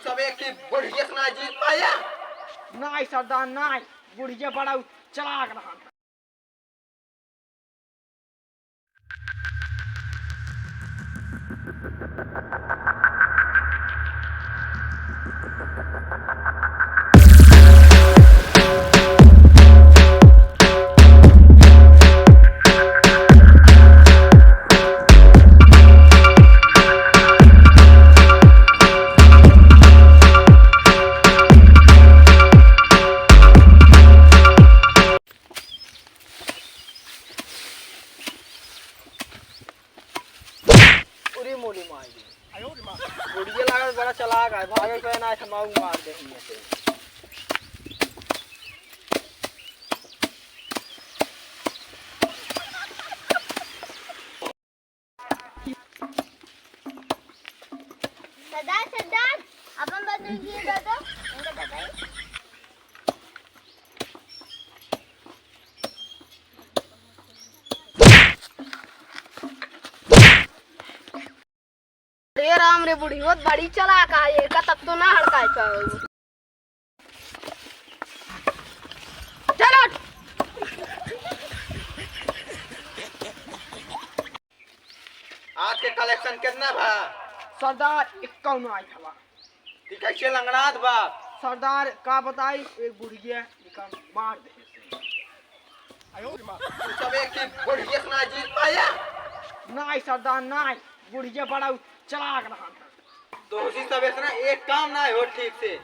सब एक ही बुढ़िया से ना जीत पाया। नहीं सरदार नहीं, बुढ़िया बड़ा चलाक रहा। मोली मार दी बुढ़िया लगा बड़ा चलाक है, भागे पे ना थमाऊ मार दे से। सरदार सरदार अपन बदल दिए दादा उनका बताइए। अरे राम रे बुढ़ी बहुत बड़ी चलाक है ये का, तब तो ना हड़काए पाओ। चलो आज के कलेक्शन कितना भा? सरदार 51 आई था। कि कैसे लंगड़ात बा? सरदार का बताई, एक बुढ़िया निकाल मार दे से। तू सब एक ही बुढ़िया से ना जीत पाया। नहीं सरदार नहीं, बुढ़िया बड़ा चलाक रहा। तो उसी सब ना एक काम ना हो ठीक से।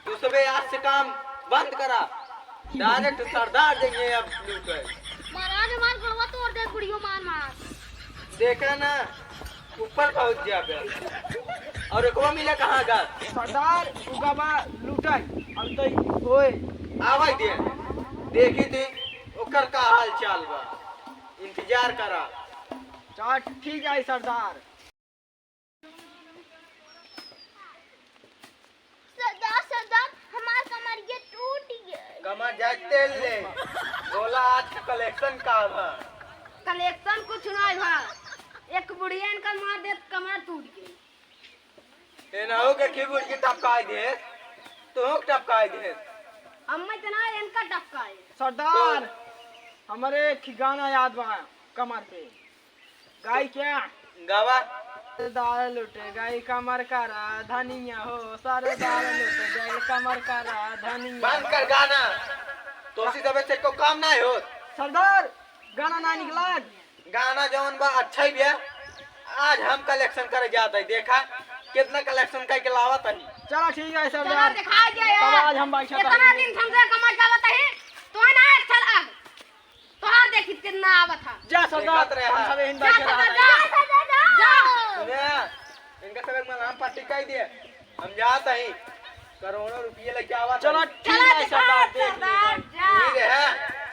तू सब आज से काम बंद करा, डायरेक्ट सरदार देंगे अब लूट है। महाराज हमार गड़वा तोड़ दे बुढ़ियो मार मार। देखना ना ऊपर पहुंच जाएगा। और एक मिला कहाँ गा? सरदार उगाबा लूटाई अब तो होए आवाज दे देखी थी ओकर का हाल चाल बा, इंतजार करा। चल ठीक है सरदार। सरदार सरदार हमार कमर ये टूट गया। कमर जाए तेल ले। बोला आज का कलेक्शन का बा? कलेक्शन कुछ नहीं भा, एक बुढ़िया इनका मार दे कमर टूट गई। ए ना हो के की बुढ़ की टपकाई दे, तो टपकाई दे। अम्मा इतना इनका टपका है। सरदार हमारे खिगाना याद बा कमर पे गाय क्या गावा दाल लुटे गाय कमर करा धनिया हो, सारे दाल लुटे गाय कमर करा धनिया। बंद कर गाना, तो उसी दबे से को काम ना हो। सरदार गाना ना निकला। गाना जौन बा अच्छा ही है। आज हम कलेक्शन करे जाते हैं, देखा कितना कलेक्शन करके लावा तनी। चलो ठीक है चलो सरदार, दिखा दिया तब यार। आज हम बाइशा इतना दिन हमसे कमर चावत है तो ना अच्छा लग। तो हां देखी कितना आवत था। जा सरदार, देखत रहे हम हैं। सब हिंदा जा के सरदार रहा। जा। सुने इनका सब एक नाम पट्टी कह दिए, हम जाते हैं करोड़ों रुपये लेके आवा। चलो ठीक है सरदार, देख सरदार लीजिए। जा। ठीक है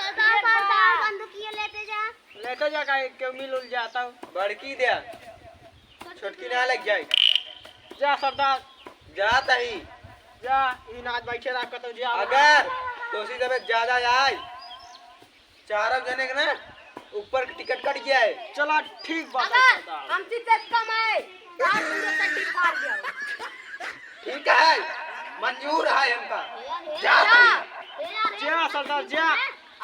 सरदार सरदार बंदूकिया लेते जा। लेते जा का क्यों मिल उल जाता हूँ। बड़की दे, छोटकी ना लग जाए। जा सरदार जाता ही जा, इन आज बैठे रहा तो जा। अगर तो उसी दबे ज्यादा आए चारों जने के ना ऊपर की टिकट कट गया है। चलो ठीक बात है अगर सरदार। हम से कम आए आज पूरा टट्टी फाड़ दिया। ठीक है मंजूर है हमका। जा जा सरदार जा।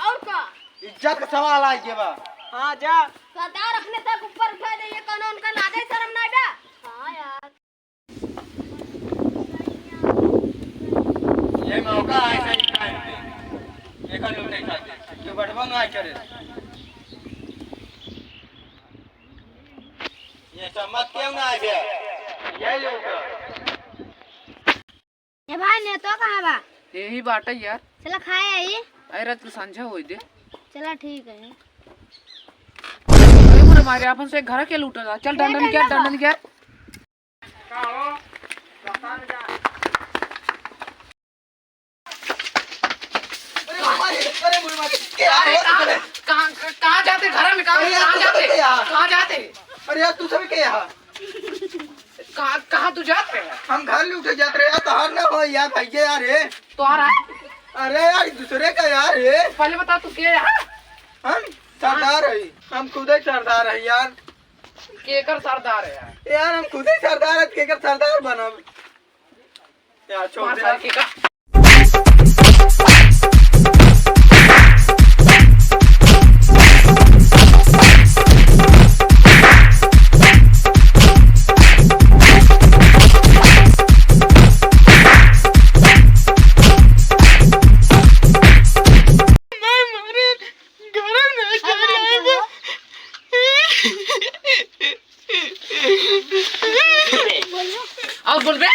और का इज्जत का सवाल आ गया बा। हाँ जा। सरदार अपने तक ऊपर उठा दे, ये कानून का लागे शर्म ना बा। हां यार ये मौका है सही टाइम पे। एक और उठे खाते तो बढ़वांगा करे। ये सम्मत क्यों ना आ गया? ये लोग ए भाई ने तो कहां बा? यही बात है यार। चला खाए आई। अरे तू सांझा होई दे। चला ठीक है। अरे मोर मारे अपन से घर के लूटा। चल डंडन क्या डंडन क्या। का हो सरदार जा। अरे मुझे मत क्या हो रे? कहां जाते घर में? कहां जाते? कहां जाते? अरे यार तू सब के यहाँ कहां तू जाते है? हम घर लूटे जाते रहे तो हर ना हो यार भैया यार ये। तो आ रहा है। अरे यार दूसरे का यार ये। पहले बता तू के है? हम सरदार है, हम खुद ही सरदार है यार। केकर सरदार है यार? यार हम खुद ही सरदार है, केकर सरदार बनब। यार छोड़ पाँच दे साल की का और बोल बे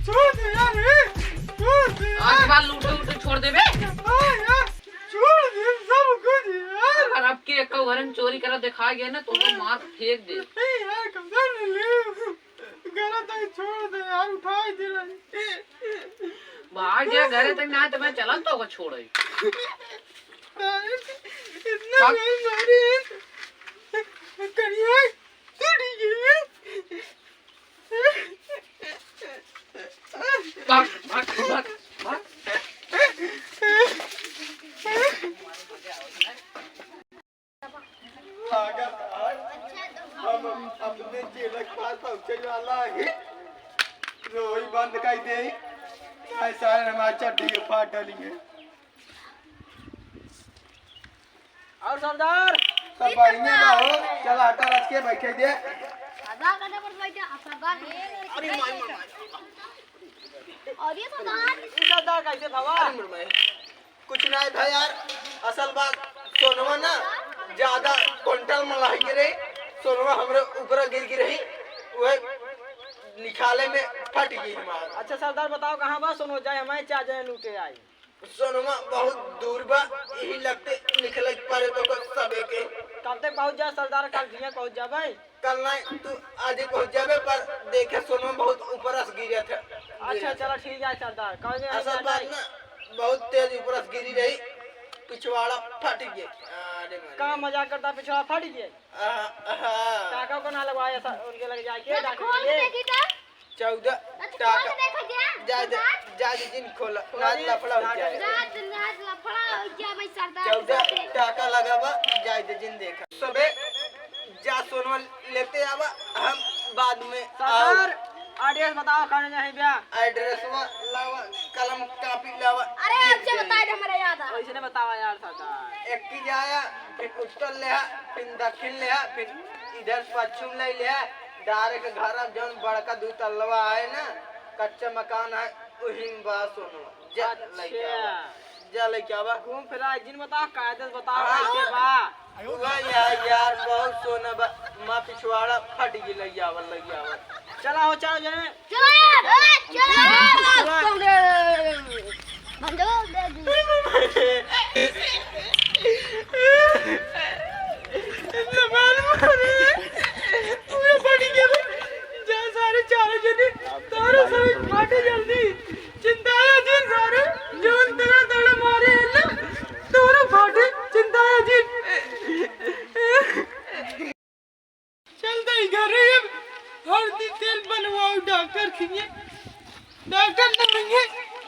छोड़ दे यार आज बाल लूटे छोड़ दे बे छोड़ दे सब कुछ यार अगर आपके एक घर में चोरी करा दिखा गया ना तो मार फेंक दे यार कमजोर ले घर तक छोड़ दे यार उठा दे भाग गया घर तक ना तो मैं चला तो छोड़ इतना मारे करिए भाग भाग भाग भाग हम अपने जेल के पास पहुंचे वाला है रोई बंद कर दे ऐसा हमारा चड्डी फाट डालेंगे और सरदार सब बढ़िया ना हो चल आटा रच के बैठे दे आधा घंटे पर बैठे सरदार अरे माय और ये सरदार सरदार कैसे भवा कुछ नहीं था यार असल बात सोनवा ना ज्यादा क्विंटल मलाई गिरे सोनवा हमरे ऊपर गिर रही वह निकाले में फट गई हमारा अच्छा सरदार बताओ कहाँ बा सुनो जाए हमारे चा जाए लूटे आई सोनवा बहुत दूर बा यही लगते निकल पड़े तो सबे के कब तक पहुँच जाए सरदार कल झिया पहुँच जा भाई कल नहीं तू आज पहुंच जाबे पर देखे सोनवा बहुत ऊपर से गिरे थे अच्छा चलो ठीक है सरदार कल असल बात ना बहुत तेज ऊपर से गिरी रही पिछवाड़ा फट गए अरे कहाँ मजाक करता पिछड़ा फट गए काका को ना लगवाया उनके लग जाके खोल के देखी तो 14 खोल टाका के देखो जायद दिन खोला नाच लफड़ा हो जाए रात रात लफड़ा हो गया भाई सरदार 14 टाका लगावा जायद दिन देखा सबे जा सोनवा लेते आवा हम बाद में सरदार एड्रेस बताओ कहाँ जाए भैया एड्रेस लावा कलम कॉपी लावा अरे आपसे बताए थे हमारा याद है वैसे ने बतावा यार सरदार एक की जाया फिर उत्तर ले फिर दक्षिण ले फिर इधर पश्चिम ले डायरेक्ट घर अब जौन बड़का दू तल्लवा है ना कच्चा मकान है वही में बात सुनो जा लेके आवा घूम फिरा जिन बताओ कायदे बताओ कैसे बा यार बहुत सोना बा माँ पिछवाड़ा फट गई लगी आवा चला हो चलो जाए चलो बंदूक दे दी सारे चारों जने तारो सारे फाटे जल्दी चिंताया जिन सारे जोन तेरा तड़ा मारे ना तोरा फाटे चिंताया जिन चलते ही घर अब हल्दी तेल बनवाओ डॉक्टर खिए डॉक्टर तो नहीं है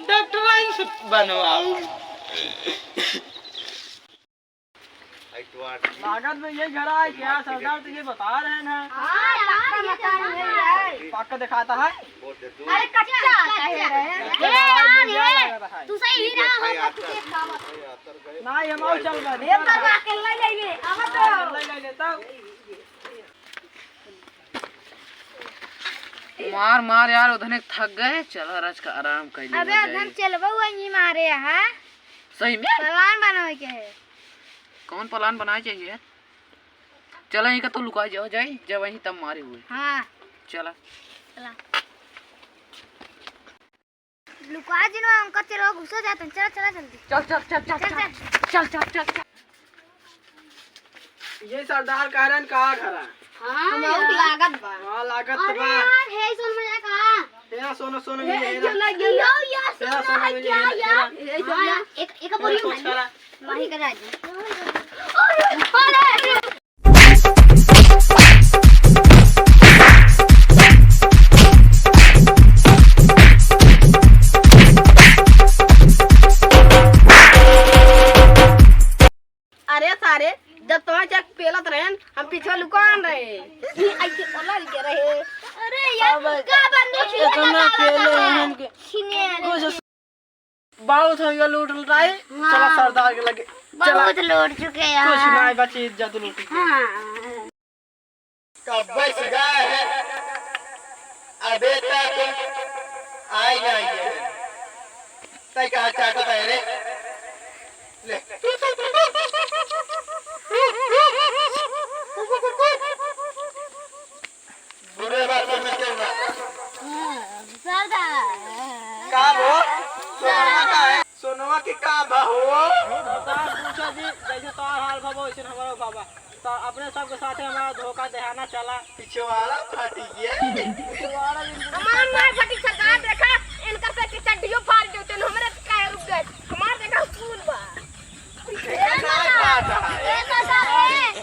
डॉक्टर लाइन से बनवाओ लागत में ये घर आए क्या सरदार तुझे बता रहे हैं ना हां पक्का मकान है पक्का दिखाता है अरे कच्चा कह रहे हैं तू सही ही रहा होगा तू के खावा नहीं हम और चल रहे ये करवा के ले ले आवा तो ले लेता मार मार यार उधर थक गए चलो रज का आराम कर ले अबे हम चलबो वही मारे हां सही में प्लान बनावे के है कौन प्लान बनाए चाहिए चला यहीं का तो लुका जाओ जाए जब वहीं तब मारे हुए हां चला चला लुका जिनो अंका चलो घुसो जाते चल चला जल्दी चल चल चल चल चल चल चल चल ये सरदार कह रहे हैं कहाँ घर है हां बहुत लागत बा हाँ लागत अरे बा यार हे सुन मजा का तेरा सोना सोना ये मिले जो लग गया यार तेरा सोना मिले यार एक बोरी सोच करा वही करा दी अरे अरे सारे जब तुम्हारे चेक पेलत रहन हम पीछे कौन रहे ऐसे पलट के रहे। अरे यार का बंदूक इतना खेले हम के छीने कुछ बहुत हो गया लूट लुटाई। चला सरदार के लगे चला बहुत लूट चुके यार। कुछ नहीं बची इज्जत लूटी। हाँ कब बच गए हैं अबे तक आई नहीं है तय कहा चाहता है रे ले बुरे बात में क्यों ना सरदार का हो सोनवा का है सोनवा की का भाव सरदार पूछा जी जैसे तार हाल बाबा वैसे हमारा बाबा तो अपने सबके साथ हमारा धोखा देहाना चला। पीछे वाला फाटी गया हमार मार फटी सरकार देखा इनका पे की चड्डियों फाड़ देते हमरे काहे रुक गए। हमार देखा फूल बा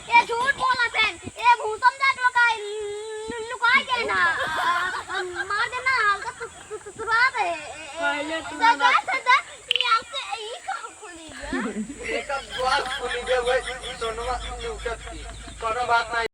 ये झूठ बोला थे ये भूसम जाट लोग का लुकाई गए ना मार देना हल्का तुरा दे पहले तू सरदार ये आपसे यही कहां खुली गया एक बार खुली गई सोनवा न्यूटन की कोनो बात नहीं।